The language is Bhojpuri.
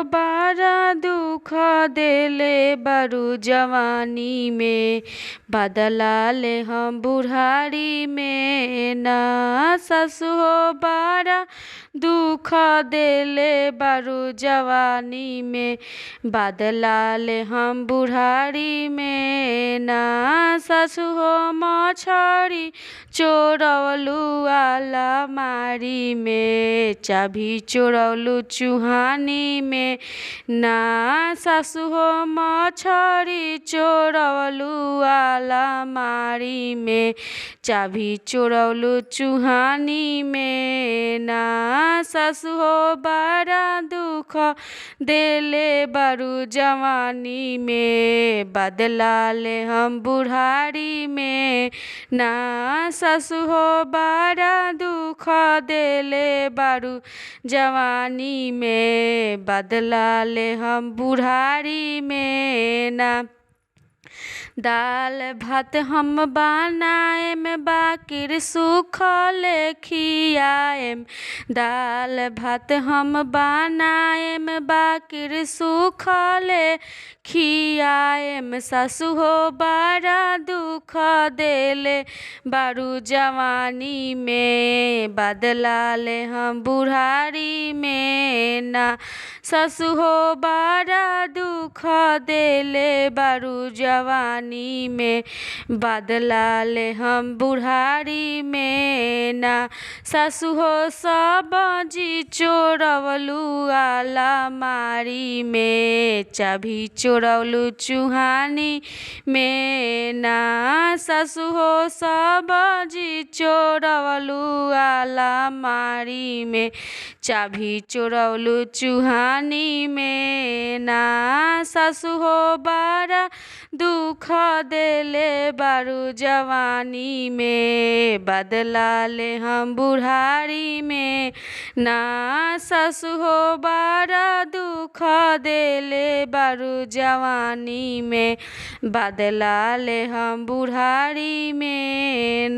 बड़ा दुख देले बारू जवानी में, बदला ले हम बुढ़ारी में ना। सासु हो बड़ा दुख देले बारू जवानी में, बदला ले हम बुढ़ारी में ना। सासु हो मछरी चोरौलू अलमारी में, चाभी चोरौलू चूहानी में ना। सासु हो मछरी चोरौलू अलमारी में, चाभी चोरौलू चूहानी में ना। सासु हो बड़ा दुख देले बारू जवानी में, बदला ले हम बुढ़ारी में ना। सासु हो बड़ा दुख देले बारू जवानी में, बदला ले हम बुढ़ारी में ना। दाल भात हम बनाएम बाकिर सुखल खियाएम, दाल भात हम बनाएम बाकिर सुखल खियाएम। सासु हो बड़ा दुख देले बारू जवानी में, बदला ले हम बुढ़ारी में ना। सासु हो बड़ा दुख देले बारू जवानी में, बदला ले हम बुढ़ारी में ना। सासु हो सब्जी चोरौलू अलमारी में, चाभी चोरौलू चूहानी में ना। सासु हो सब्जी चोरौलू अलमारी में, चाभी चोरौलू चूहानी में ना। सासु हो बड़ा दुख देले बारू जवानी में, बदला ले हम बुढ़ारी में ना। सासु हो बड़ा दुख देले बारू जवानी में, बदला ले हम बुढ़ारी में।